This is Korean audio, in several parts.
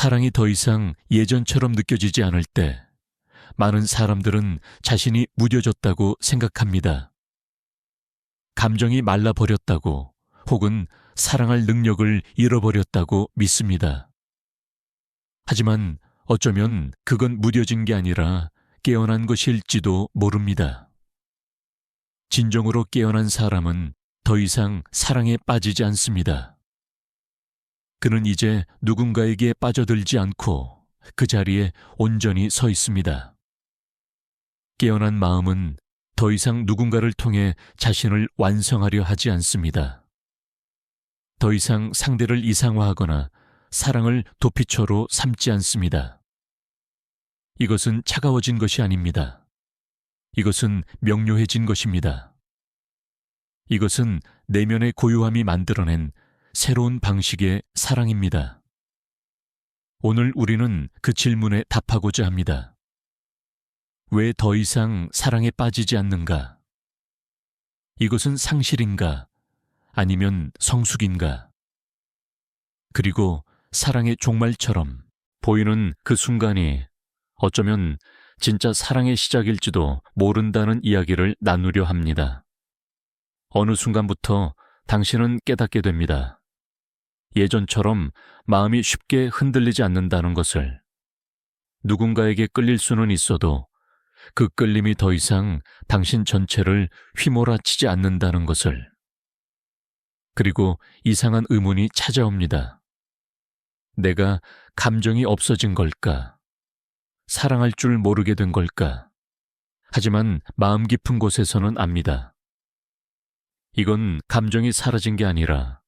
사랑이 더 이상 예전처럼 느껴지지 않을 때 많은 사람들은 자신이 무뎌졌다고 생각합니다. 감정이 말라버렸다고 혹은 사랑할 능력을 잃어버렸다고 믿습니다. 하지만 어쩌면 그건 무뎌진 게 아니라 깨어난 것일지도 모릅니다. 진정으로 깨어난 사람은 더 이상 사랑에 빠지지 않습니다. 그는 이제 누군가에게 빠져들지 않고 그 자리에 온전히 서 있습니다. 깨어난 마음은 더 이상 누군가를 통해 자신을 완성하려 하지 않습니다. 더 이상 상대를 이상화하거나 사랑을 도피처로 삼지 않습니다. 이것은 차가워진 것이 아닙니다. 이것은 명료해진 것입니다. 이것은 내면의 고요함이 만들어낸 새로운 방식의 사랑입니다. 오늘 우리는 그 질문에 답하고자 합니다. 왜 더 이상 사랑에 빠지지 않는가? 이것은 상실인가? 아니면 성숙인가? 그리고 사랑의 종말처럼 보이는 그 순간이 어쩌면 진짜 사랑의 시작일지도 모른다는 이야기를 나누려 합니다. 어느 순간부터 당신은 깨닫게 됩니다. 예전처럼 마음이 쉽게 흔들리지 않는다는 것을. 누군가에게 끌릴 수는 있어도 그 끌림이 더 이상 당신 전체를 휘몰아치지 않는다는 것을. 그리고 이상한 의문이 찾아옵니다. 내가 감정이 없어진 걸까? 사랑할 줄 모르게 된 걸까? 하지만 마음 깊은 곳에서는 압니다. 이건 감정이 사라진 게 아니라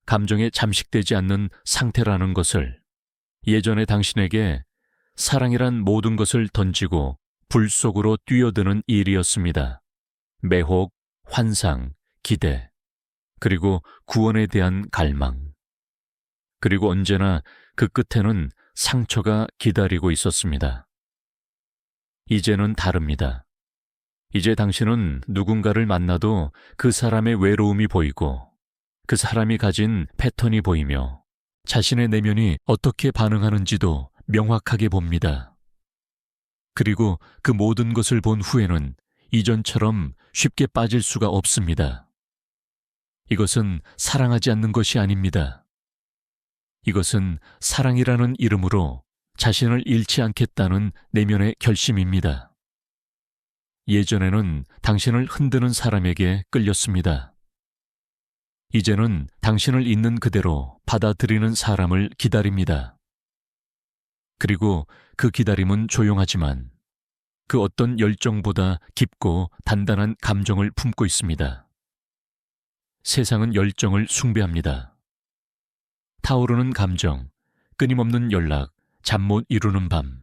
감정에 잠식되지 않는 상태라는 것을. 예전에 당신에게 사랑이란 모든 것을 던지고 불 속으로 뛰어드는 일이었습니다. 매혹, 환상, 기대, 그리고 구원에 대한 갈망. 그리고 언제나 그 끝에는 상처가 기다리고 있었습니다. 이제는 다릅니다. 이제 당신은 누군가를 만나도 그 사람의 외로움이 보이고 그 사람이 가진 패턴이 보이며 자신의 내면이 어떻게 반응하는지도 명확하게 봅니다. 그리고 그 모든 것을 본 후에는 이전처럼 쉽게 빠질 수가 없습니다. 이것은 사랑하지 않는 것이 아닙니다. 이것은 사랑이라는 이름으로 자신을 잃지 않겠다는 내면의 결심입니다. 예전에는 당신을 흔드는 사람에게 끌렸습니다. 이제는 당신을 있는 그대로 받아들이는 사람을 기다립니다. 그리고 그 기다림은 조용하지만 그 어떤 열정보다 깊고 단단한 감정을 품고 있습니다. 세상은 열정을 숭배합니다. 타오르는 감정, 끊임없는 연락, 잠 못 이루는 밤.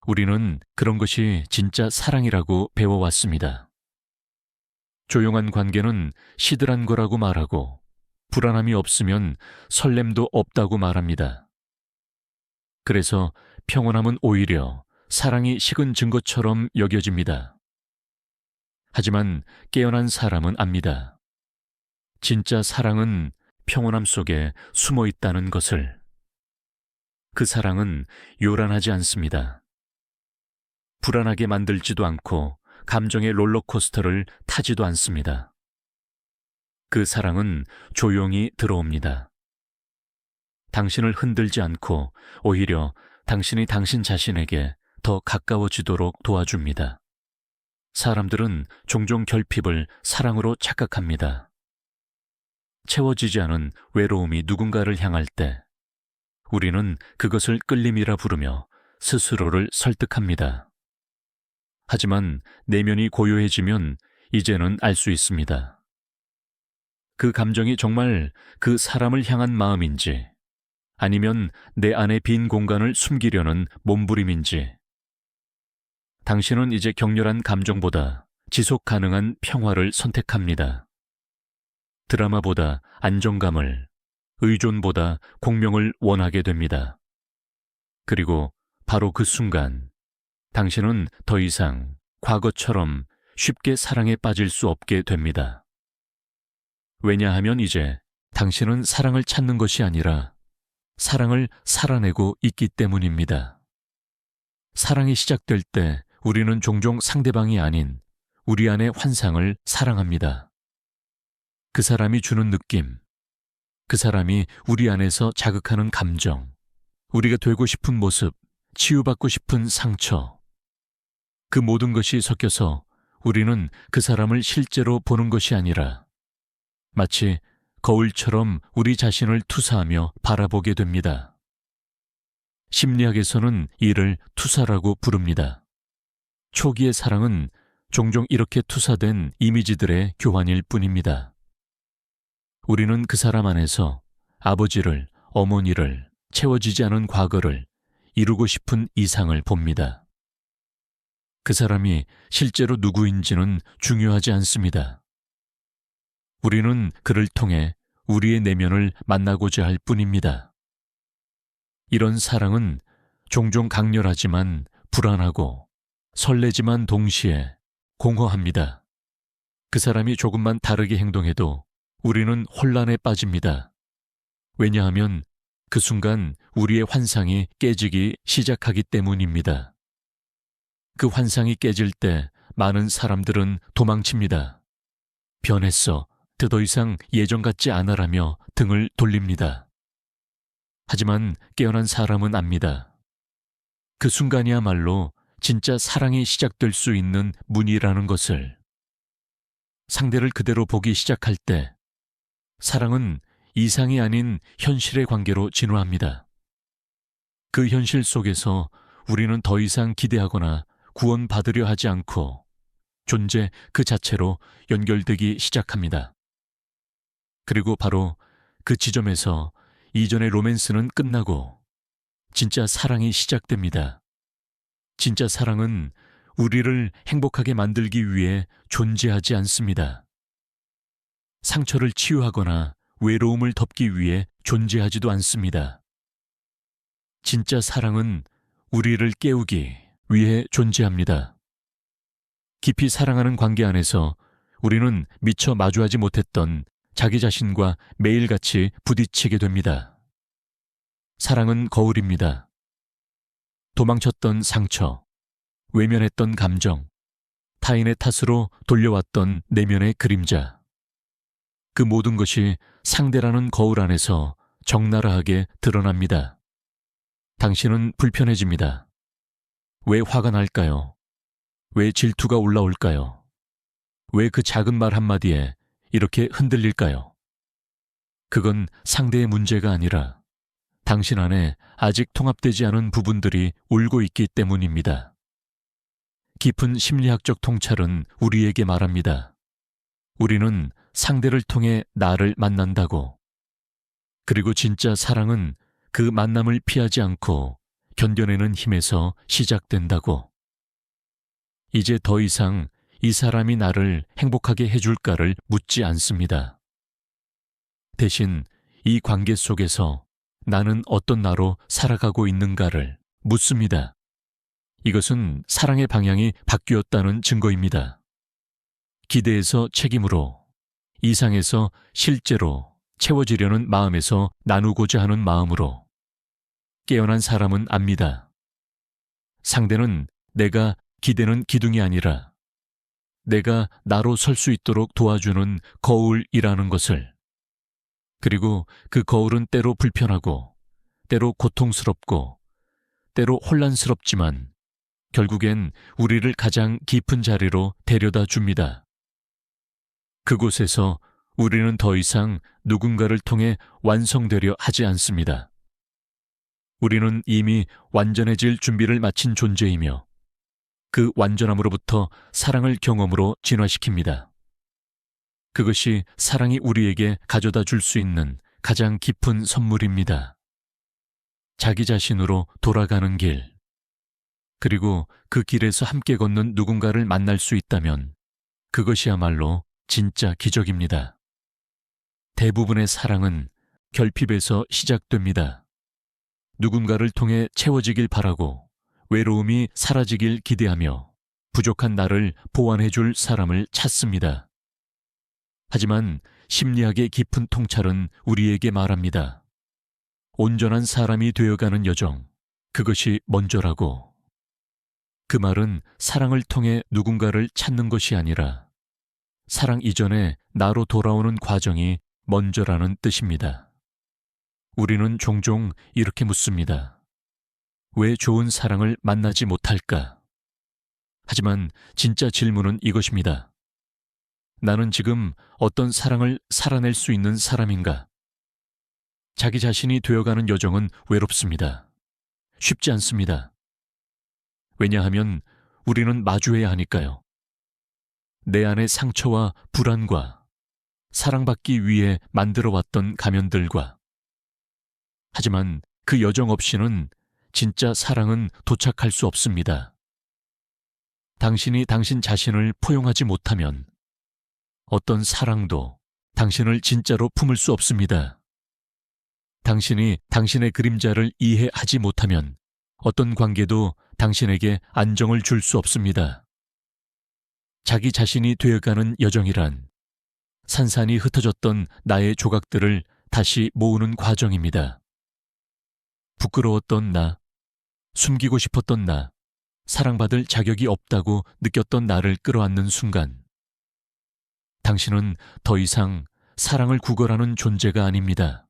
우리는 그런 것이 진짜 사랑이라고 배워왔습니다. 조용한 관계는 시들한 거라고 말하고 불안함이 없으면 설렘도 없다고 말합니다. 그래서 평온함은 오히려 사랑이 식은 증거처럼 여겨집니다. 하지만 깨어난 사람은 압니다. 진짜 사랑은 평온함 속에 숨어 있다는 것을. 그 사랑은 요란하지 않습니다. 불안하게 만들지도 않고 감정의 롤러코스터를 타지도 않습니다. 그 사랑은 조용히 들어옵니다. 당신을 흔들지 않고 오히려 당신이 당신 자신에게 더 가까워지도록 도와줍니다. 사람들은 종종 결핍을 사랑으로 착각합니다. 채워지지 않은 외로움이 누군가를 향할 때 우리는 그것을 끌림이라 부르며 스스로를 설득합니다. 하지만 내면이 고요해지면 이제는 알 수 있습니다. 그 감정이 정말 그 사람을 향한 마음인지 아니면 내 안의 빈 공간을 숨기려는 몸부림인지. 당신은 이제 격렬한 감정보다 지속 가능한 평화를 선택합니다. 드라마보다 안정감을, 의존보다 공명을 원하게 됩니다. 그리고 바로 그 순간 당신은 더 이상 과거처럼 쉽게 사랑에 빠질 수 없게 됩니다. 왜냐하면 이제 당신은 사랑을 찾는 것이 아니라 사랑을 살아내고 있기 때문입니다. 사랑이 시작될 때 우리는 종종 상대방이 아닌 우리 안의 환상을 사랑합니다. 그 사람이 주는 느낌, 그 사람이 우리 안에서 자극하는 감정, 우리가 되고 싶은 모습, 치유받고 싶은 상처, 그 모든 것이 섞여서 우리는 그 사람을 실제로 보는 것이 아니라 마치 거울처럼 우리 자신을 투사하며 바라보게 됩니다. 심리학에서는 이를 투사라고 부릅니다. 초기의 사랑은 종종 이렇게 투사된 이미지들의 교환일 뿐입니다. 우리는 그 사람 안에서 아버지를, 어머니를, 채워지지 않은 과거를, 이루고 싶은 이상을 봅니다. 그 사람이 실제로 누구인지는 중요하지 않습니다. 우리는 그를 통해 우리의 내면을 만나고자 할 뿐입니다. 이런 사랑은 종종 강렬하지만 불안하고 설레지만 동시에 공허합니다. 그 사람이 조금만 다르게 행동해도 우리는 혼란에 빠집니다. 왜냐하면 그 순간 우리의 환상이 깨지기 시작하기 때문입니다. 그 환상이 깨질 때 많은 사람들은 도망칩니다. 변했어. 더 이상 예전 같지 않아라며 등을 돌립니다. 하지만 깨어난 사람은 압니다. 그 순간이야말로 진짜 사랑이 시작될 수 있는 문이라는 것을. 상대를 그대로 보기 시작할 때 사랑은 이상이 아닌 현실의 관계로 진화합니다. 그 현실 속에서 우리는 더 이상 기대하거나 구원받으려 하지 않고 존재 그 자체로 연결되기 시작합니다. 그리고 바로 그 지점에서 이전의 로맨스는 끝나고 진짜 사랑이 시작됩니다. 진짜 사랑은 우리를 행복하게 만들기 위해 존재하지 않습니다. 상처를 치유하거나 외로움을 덮기 위해 존재하지도 않습니다. 진짜 사랑은 우리를 깨우기 위해 존재합니다. 깊이 사랑하는 관계 안에서 우리는 미처 마주하지 못했던 자기 자신과 매일같이 부딪히게 됩니다. 사랑은 거울입니다. 도망쳤던 상처, 외면했던 감정, 타인의 탓으로 돌려왔던 내면의 그림자. 그 모든 것이 상대라는 거울 안에서 적나라하게 드러납니다. 당신은 불편해집니다. 왜 화가 날까요? 왜 질투가 올라올까요? 왜 그 작은 말 한마디에 이렇게 흔들릴까요? 그건 상대의 문제가 아니라 당신 안에 아직 통합되지 않은 부분들이 울고 있기 때문입니다. 깊은 심리학적 통찰은 우리에게 말합니다. 우리는 상대를 통해 나를 만난다고. 그리고 진짜 사랑은 그 만남을 피하지 않고 견뎌내는 힘에서 시작된다고. 이제 더 이상 이 사람이 나를 행복하게 해줄까를 묻지 않습니다. 대신 이 관계 속에서 나는 어떤 나로 살아가고 있는가를 묻습니다. 이것은 사랑의 방향이 바뀌었다는 증거입니다. 기대에서 책임으로, 이상에서 실제로 채워지려는 마음에서 나누고자 하는 마음으로. 깨어난 사람은 압니다. 상대는 내가 기대는 기둥이 아니라 내가 나로 설 수 있도록 도와주는 거울이라는 것을. 그리고 그 거울은 때로 불편하고, 때로 고통스럽고, 때로 혼란스럽지만 결국엔 우리를 가장 깊은 자리로 데려다 줍니다. 그곳에서 우리는 더 이상 누군가를 통해 완성되려 하지 않습니다. 우리는 이미 완전해질 준비를 마친 존재이며 그 완전함으로부터 사랑을 경험으로 진화시킵니다. 그것이 사랑이 우리에게 가져다 줄 수 있는 가장 깊은 선물입니다. 자기 자신으로 돌아가는 길, 그리고 그 길에서 함께 걷는 누군가를 만날 수 있다면 그것이야말로 진짜 기적입니다. 대부분의 사랑은 결핍에서 시작됩니다. 누군가를 통해 채워지길 바라고 외로움이 사라지길 기대하며 부족한 나를 보완해 줄 사람을 찾습니다. 하지만 심리학의 깊은 통찰은 우리에게 말합니다. 온전한 사람이 되어가는 여정, 그것이 먼저라고. 그 말은 사랑을 통해 누군가를 찾는 것이 아니라 사랑 이전에 나로 돌아오는 과정이 먼저라는 뜻입니다. 우리는 종종 이렇게 묻습니다. 왜 좋은 사랑을 만나지 못할까? 하지만 진짜 질문은 이것입니다. 나는 지금 어떤 사랑을 살아낼 수 있는 사람인가? 자기 자신이 되어가는 여정은 외롭습니다. 쉽지 않습니다. 왜냐하면 우리는 마주해야 하니까요. 내 안의 상처와 불안과 사랑받기 위해 만들어왔던 가면들과. 하지만 그 여정 없이는 진짜 사랑은 도착할 수 없습니다. 당신이 당신 자신을 포용하지 못하면 어떤 사랑도 당신을 진짜로 품을 수 없습니다. 당신이 당신의 그림자를 이해하지 못하면 어떤 관계도 당신에게 안정을 줄 수 없습니다. 자기 자신이 되어가는 여정이란 산산이 흩어졌던 나의 조각들을 다시 모으는 과정입니다. 부끄러웠던 나, 숨기고 싶었던 나, 사랑받을 자격이 없다고 느꼈던 나를 끌어안는 순간, 당신은 더 이상 사랑을 구걸하는 존재가 아닙니다.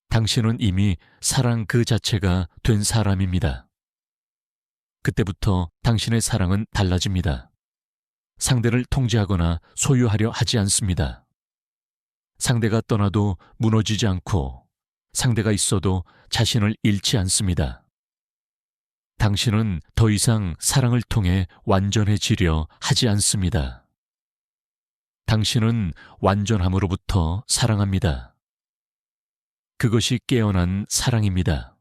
당신은 이미 사랑 그 자체가 된 사람입니다. 그때부터 당신의 사랑은 달라집니다. 상대를 통제하거나 소유하려 하지 않습니다. 상대가 떠나도 무너지지 않고 상대가 있어도 자신을 잃지 않습니다. 당신은 더 이상 사랑을 통해 완전해지려 하지 않습니다. 당신은 완전함으로부터 사랑합니다. 그것이 깨어난 사랑입니다.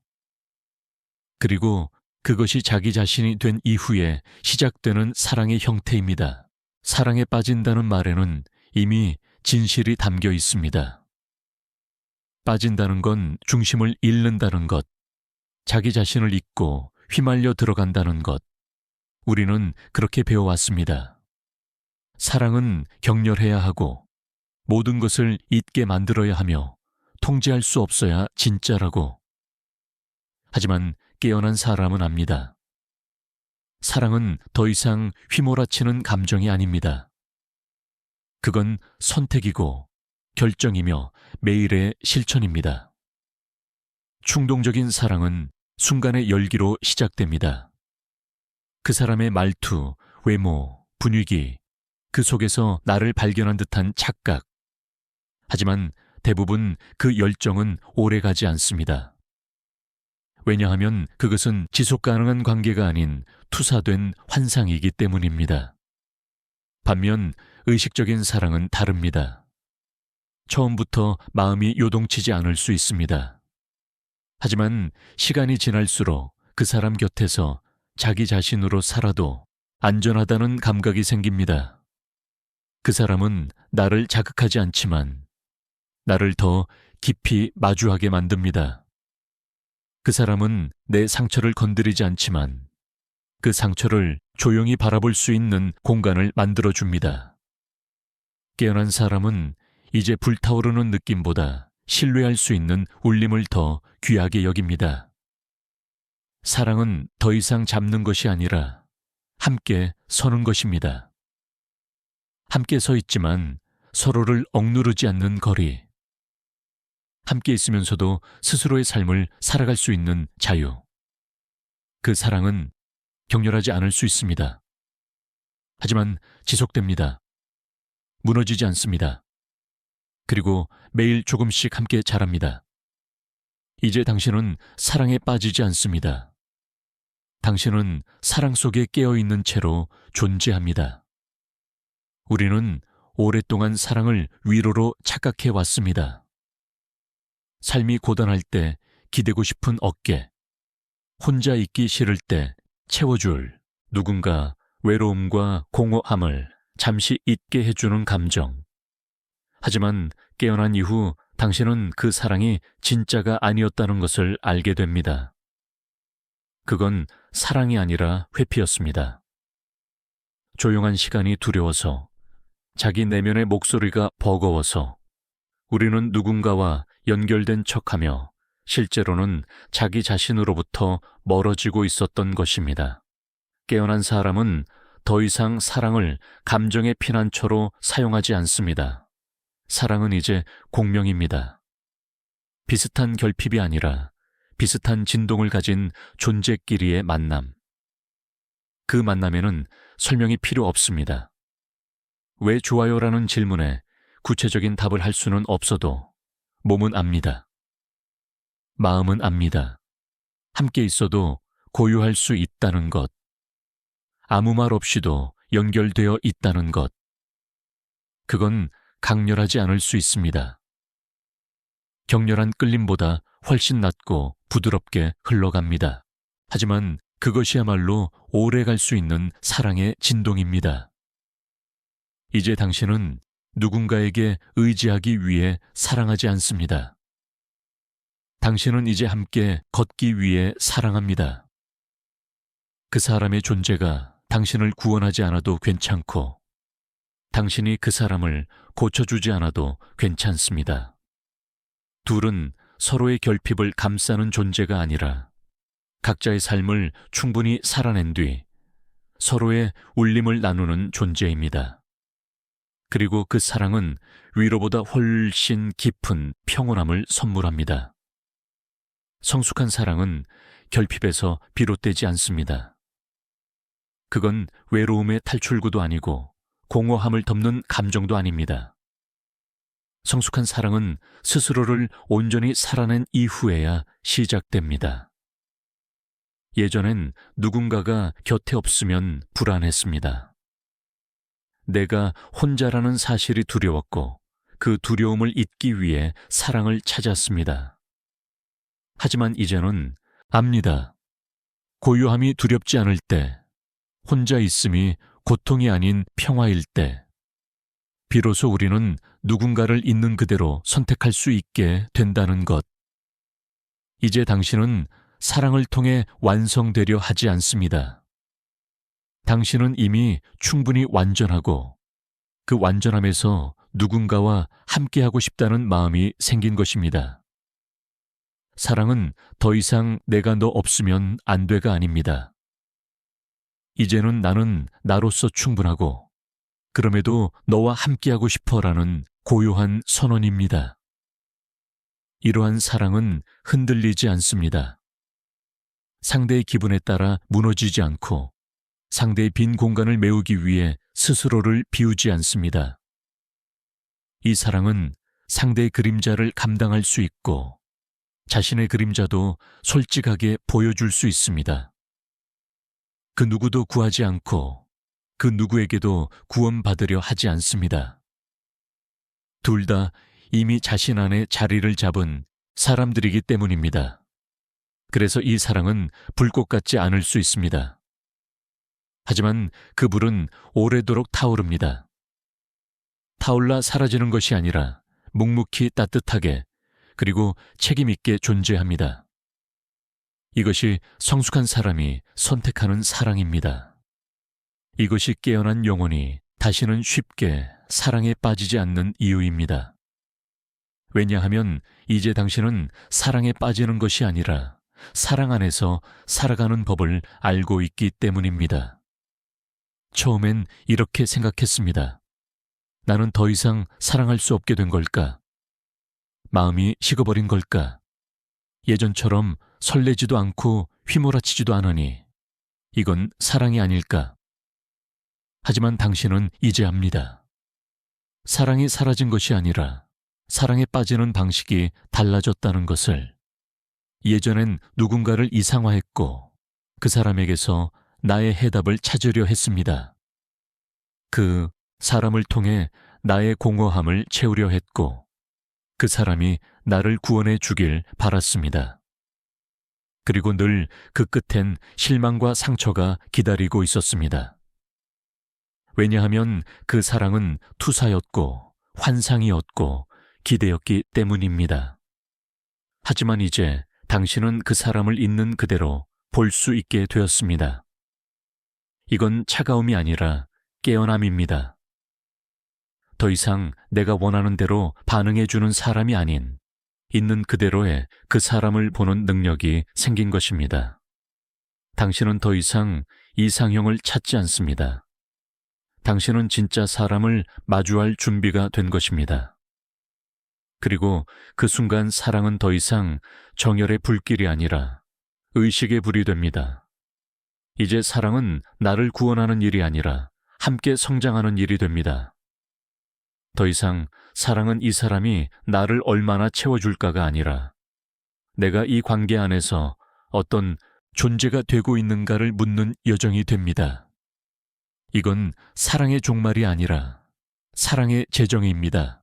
그리고 그것이 자기 자신이 된 이후에 시작되는 사랑의 형태입니다. 사랑에 빠진다는 말에는 이미 진실이 담겨 있습니다. 빠진다는 건 중심을 잃는다는 것, 자기 자신을 잊고 휘말려 들어간다는 것. 우리는 그렇게 배워왔습니다. 사랑은 격렬해야 하고 모든 것을 잊게 만들어야 하며 통제할 수 없어야 진짜라고. 하지만 깨어난 사람은 압니다. 사랑은 더 이상 휘몰아치는 감정이 아닙니다. 그건 선택이고 결정이며 매일의 실천입니다. 충동적인 사랑은 순간의 열기로 시작됩니다. 그 사람의 말투, 외모, 분위기, 그 속에서 나를 발견한 듯한 착각. 하지만 대부분 그 열정은 오래가지 않습니다. 왜냐하면 그것은 지속 가능한 관계가 아닌 투사된 환상이기 때문입니다. 반면 의식적인 사랑은 다릅니다. 처음부터 마음이 요동치지 않을 수 있습니다. 하지만 시간이 지날수록 그 사람 곁에서 자기 자신으로 살아도 안전하다는 감각이 생깁니다. 그 사람은 나를 자극하지 않지만 나를 더 깊이 마주하게 만듭니다. 그 사람은 내 상처를 건드리지 않지만 그 상처를 조용히 바라볼 수 있는 공간을 만들어줍니다. 깨어난 사람은 이제 불타오르는 느낌보다 신뢰할 수 있는 울림을 더 귀하게 여깁니다. 사랑은 더 이상 잡는 것이 아니라 함께 서는 것입니다. 함께 서 있지만 서로를 억누르지 않는 거리. 함께 있으면서도 스스로의 삶을 살아갈 수 있는 자유. 그 사랑은 격렬하지 않을 수 있습니다. 하지만 지속됩니다. 무너지지 않습니다. 그리고 매일 조금씩 함께 자랍니다. 이제 당신은 사랑에 빠지지 않습니다. 당신은 사랑 속에 깨어있는 채로 존재합니다. 우리는 오랫동안 사랑을 위로로 착각해 왔습니다. 삶이 고단할 때 기대고 싶은 어깨, 혼자 있기 싫을 때 채워줄 누군가, 외로움과 공허함을 잠시 잊게 해주는 감정. 하지만 깨어난 이후 당신은 그 사랑이 진짜가 아니었다는 것을 알게 됩니다. 그건 사랑이 아니라 회피였습니다. 조용한 시간이 두려워서, 자기 내면의 목소리가 버거워서 우리는 누군가와 연결된 척하며 실제로는 자기 자신으로부터 멀어지고 있었던 것입니다. 깨어난 사람은 더 이상 사랑을 감정의 피난처로 사용하지 않습니다. 사랑은 이제 공명입니다. 비슷한 결핍이 아니라 비슷한 진동을 가진 존재끼리의 만남. 그 만남에는 설명이 필요 없습니다. 왜 좋아요라는 질문에 구체적인 답을 할 수는 없어도 몸은 압니다. 마음은 압니다. 함께 있어도 고요할 수 있다는 것. 아무 말 없이도 연결되어 있다는 것. 그건 강렬하지 않을 수 있습니다. 격렬한 끌림보다 훨씬 낮고 부드럽게 흘러갑니다. 하지만 그것이야말로 오래 갈 수 있는 사랑의 진동입니다. 이제 당신은 누군가에게 의지하기 위해 사랑하지 않습니다. 당신은 이제 함께 걷기 위해 사랑합니다. 그 사람의 존재가 당신을 구원하지 않아도 괜찮고, 당신이 그 사람을 고쳐주지 않아도 괜찮습니다. 둘은 서로의 결핍을 감싸는 존재가 아니라 각자의 삶을 충분히 살아낸 뒤 서로의 울림을 나누는 존재입니다. 그리고 그 사랑은 위로보다 훨씬 깊은 평온함을 선물합니다. 성숙한 사랑은 결핍에서 비롯되지 않습니다. 그건 외로움의 탈출구도 아니고 공허함을 덮는 감정도 아닙니다. 성숙한 사랑은 스스로를 온전히 살아낸 이후에야 시작됩니다. 예전엔 누군가가 곁에 없으면 불안했습니다. 내가 혼자라는 사실이 두려웠고 그 두려움을 잊기 위해 사랑을 찾았습니다. 하지만 이제는 압니다. 고요함이 두렵지 않을 때, 혼자 있음이 고통이 아닌 평화일 때, 비로소 우리는 누군가를 있는 그대로 선택할 수 있게 된다는 것. 이제 당신은 사랑을 통해 완성되려 하지 않습니다. 당신은 이미 충분히 완전하고 그 완전함에서 누군가와 함께하고 싶다는 마음이 생긴 것입니다. 사랑은 더 이상 내가 너 없으면 안 돼가 아닙니다. 이제는 나는 나로서 충분하고 그럼에도 너와 함께하고 싶어라는 고요한 선언입니다. 이러한 사랑은 흔들리지 않습니다. 상대의 기분에 따라 무너지지 않고 상대의 빈 공간을 메우기 위해 스스로를 비우지 않습니다. 이 사랑은 상대의 그림자를 감당할 수 있고 자신의 그림자도 솔직하게 보여줄 수 있습니다. 그 누구도 구하지 않고 그 누구에게도 구원받으려 하지 않습니다. 둘 다 이미 자신 안에 자리를 잡은 사람들이기 때문입니다. 그래서 이 사랑은 불꽃 같지 않을 수 있습니다. 하지만 그 불은 오래도록 타오릅니다. 타올라 사라지는 것이 아니라 묵묵히 따뜻하게 그리고 책임있게 존재합니다. 이것이 성숙한 사람이 선택하는 사랑입니다. 이것이 깨어난 영혼이 다시는 쉽게 사랑에 빠지지 않는 이유입니다. 왜냐하면 이제 당신은 사랑에 빠지는 것이 아니라 사랑 안에서 살아가는 법을 알고 있기 때문입니다. 처음엔 이렇게 생각했습니다. 나는 더 이상 사랑할 수 없게 된 걸까? 마음이 식어버린 걸까? 예전처럼 설레지도 않고 휘몰아치지도 않으니 이건 사랑이 아닐까? 하지만 당신은 이제 압니다. 사랑이 사라진 것이 아니라 사랑에 빠지는 방식이 달라졌다는 것을. 예전엔 누군가를 이상화했고 그 사람에게서 나의 해답을 찾으려 했습니다. 그 사람을 통해 나의 공허함을 채우려 했고 그 사람이 나를 구원해 주길 바랐습니다. 그리고 늘 그 끝엔 실망과 상처가 기다리고 있었습니다. 왜냐하면 그 사랑은 투사였고 환상이었고 기대였기 때문입니다. 하지만 이제 당신은 그 사람을 있는 그대로 볼 수 있게 되었습니다. 이건 차가움이 아니라 깨어남입니다. 더 이상 내가 원하는 대로 반응해주는 사람이 아닌 있는 그대로의 그 사람을 보는 능력이 생긴 것입니다. 당신은 더 이상 이상형을 찾지 않습니다. 당신은 진짜 사람을 마주할 준비가 된 것입니다. 그리고 그 순간 사랑은 더 이상 정열의 불길이 아니라 의식의 불이 됩니다. 이제 사랑은 나를 구원하는 일이 아니라 함께 성장하는 일이 됩니다. 더 이상 사랑은 이 사람이 나를 얼마나 채워줄까가 아니라 내가 이 관계 안에서 어떤 존재가 되고 있는가를 묻는 여정이 됩니다. 이건 사랑의 종말이 아니라 사랑의 재정의입니다.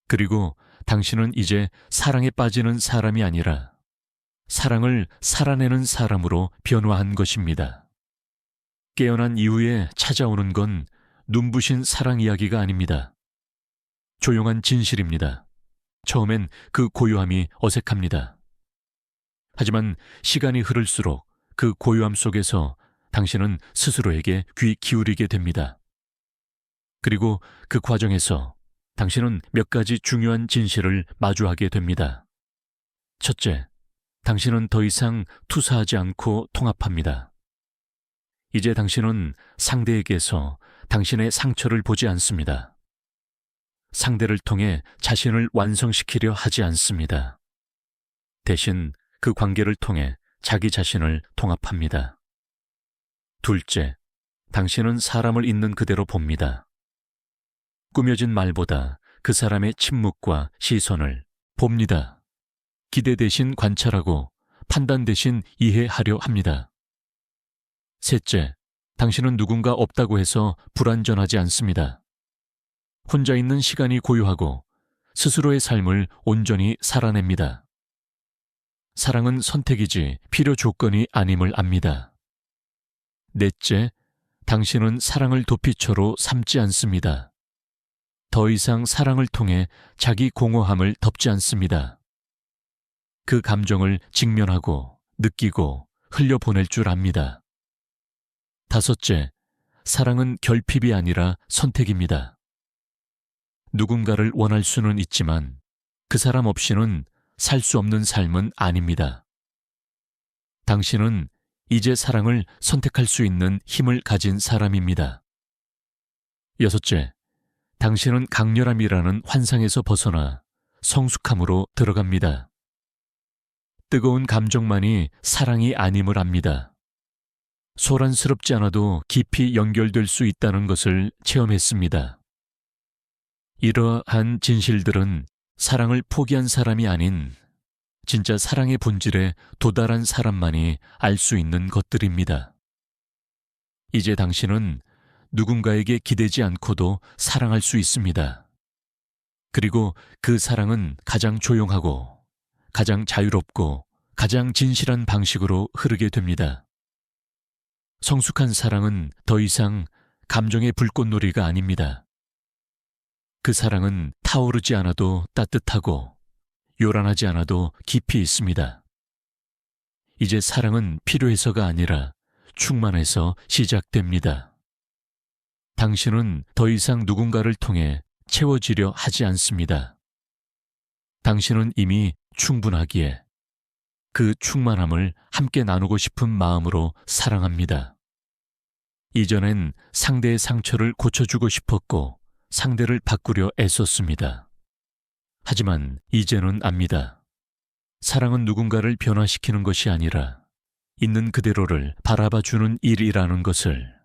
그리고 당신은 이제 사랑에 빠지는 사람이 아니라 사랑을 살아내는 사람으로 변화한 것입니다. 깨어난 이후에 찾아오는 건 눈부신 사랑 이야기가 아닙니다. 조용한 진실입니다. 처음엔 그 고요함이 어색합니다. 하지만 시간이 흐를수록 그 고요함 속에서 당신은 스스로에게 귀 기울이게 됩니다. 그리고 그 과정에서 당신은 몇 가지 중요한 진실을 마주하게 됩니다. 첫째, 당신은 더 이상 투사하지 않고 통합합니다. 이제 당신은 상대에게서 당신의 상처를 보지 않습니다. 상대를 통해 자신을 완성시키려 하지 않습니다. 대신 그 관계를 통해 자기 자신을 통합합니다. 둘째, 당신은 사람을 있는 그대로 봅니다. 꾸며진 말보다 그 사람의 침묵과 시선을 봅니다. 기대 대신 관찰하고 판단 대신 이해하려 합니다. 셋째, 당신은 누군가 없다고 해서 불완전하지 않습니다. 혼자 있는 시간이 고요하고 스스로의 삶을 온전히 살아냅니다. 사랑은 선택이지 필요 조건이 아님을 압니다. 넷째, 당신은 사랑을 도피처로 삼지 않습니다. 더 이상 사랑을 통해 자기 공허함을 덮지 않습니다. 그 감정을 직면하고 느끼고 흘려보낼 줄 압니다. 다섯째, 사랑은 결핍이 아니라 선택입니다. 누군가를 원할 수는 있지만 그 사람 없이는 살 수 없는 삶은 아닙니다. 당신은 이제 사랑을 선택할 수 있는 힘을 가진 사람입니다. 여섯째, 당신은 강렬함이라는 환상에서 벗어나 성숙함으로 들어갑니다. 뜨거운 감정만이 사랑이 아님을 압니다. 소란스럽지 않아도 깊이 연결될 수 있다는 것을 체험했습니다. 이러한 진실들은 사랑을 포기한 사람이 아닌 진짜 사랑의 본질에 도달한 사람만이 알 수 있는 것들입니다. 이제 당신은 누군가에게 기대지 않고도 사랑할 수 있습니다. 그리고 그 사랑은 가장 조용하고 가장 자유롭고 가장 진실한 방식으로 흐르게 됩니다. 성숙한 사랑은 더 이상 감정의 불꽃놀이가 아닙니다. 그 사랑은 타오르지 않아도 따뜻하고 요란하지 않아도 깊이 있습니다. 이제 사랑은 필요해서가 아니라 충만해서 시작됩니다. 당신은 더 이상 누군가를 통해 채워지려 하지 않습니다. 당신은 이미 충분하기에 그 충만함을 함께 나누고 싶은 마음으로 사랑합니다. 이전엔 상대의 상처를 고쳐주고 싶었고 상대를 바꾸려 애썼습니다. 하지만 이제는 압니다. 사랑은 누군가를 변화시키는 것이 아니라 있는 그대로를 바라봐주는 일이라는 것을.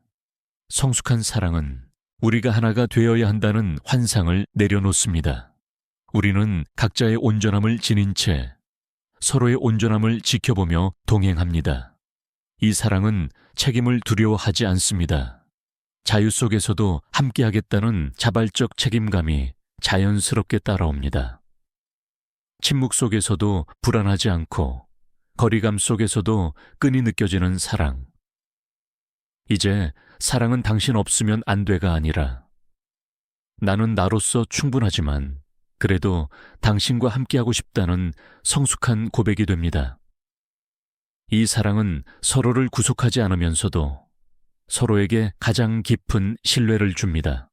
성숙한 사랑은 우리가 하나가 되어야 한다는 환상을 내려놓습니다. 우리는 각자의 온전함을 지닌 채 서로의 온전함을 지켜보며 동행합니다. 이 사랑은 책임을 두려워하지 않습니다. 자유 속에서도 함께하겠다는 자발적 책임감이 자연스럽게 따라옵니다. 침묵 속에서도 불안하지 않고 거리감 속에서도 끈이 느껴지는 사랑. 이제 사랑은 당신 없으면 안 돼가 아니라 나는 나로서 충분하지만 그래도 당신과 함께하고 싶다는 성숙한 고백이 됩니다. 이 사랑은 서로를 구속하지 않으면서도 서로에게 가장 깊은 신뢰를 줍니다.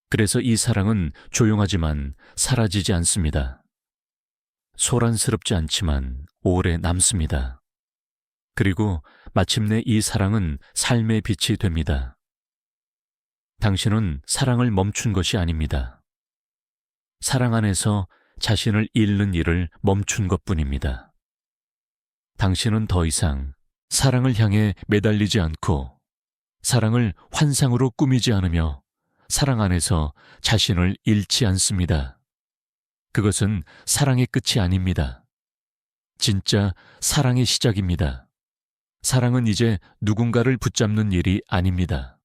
그래서 이 사랑은 조용하지만 사라지지 않습니다. 소란스럽지 않지만 오래 남습니다. 그리고 마침내 이 사랑은 삶의 빛이 됩니다. 당신은 사랑을 멈춘 것이 아닙니다. 사랑 안에서 자신을 잃는 일을 멈춘 것뿐입니다. 당신은 더 이상 사랑을 향해 매달리지 않고 사랑을 환상으로 꾸미지 않으며 사랑 안에서 자신을 잃지 않습니다. 그것은 사랑의 끝이 아닙니다. 진짜 사랑의 시작입니다. 사랑은 이제 누군가를 붙잡는 일이 아닙니다.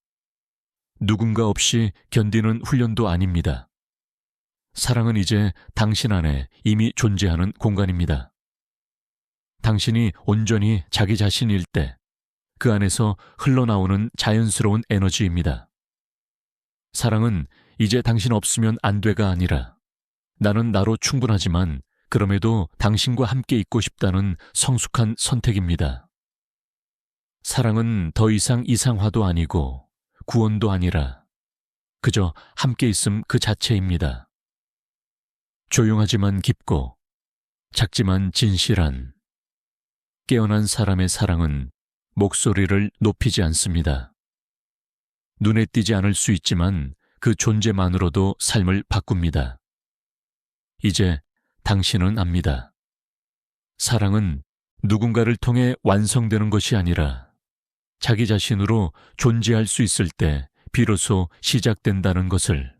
누군가 없이 견디는 훈련도 아닙니다. 사랑은 이제 당신 안에 이미 존재하는 공간입니다. 당신이 온전히 자기 자신일 때 그 안에서 흘러나오는 자연스러운 에너지입니다. 사랑은 이제 당신 없으면 안 돼가 아니라 나는 나로 충분하지만 그럼에도 당신과 함께 있고 싶다는 성숙한 선택입니다. 사랑은 더 이상 이상화도 아니고 구원도 아니라 그저 함께 있음 그 자체입니다. 조용하지만 깊고 작지만 진실한 깨어난 사람의 사랑은 목소리를 높이지 않습니다. 눈에 띄지 않을 수 있지만 그 존재만으로도 삶을 바꿉니다. 이제 당신은 압니다. 사랑은 누군가를 통해 완성되는 것이 아니라 자기 자신으로 존재할 수 있을 때 비로소 시작된다는 것을.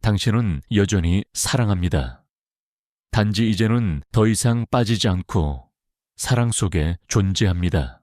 당신은 여전히 사랑합니다. 단지 이제는 더 이상 빠지지 않고 사랑 속에 존재합니다.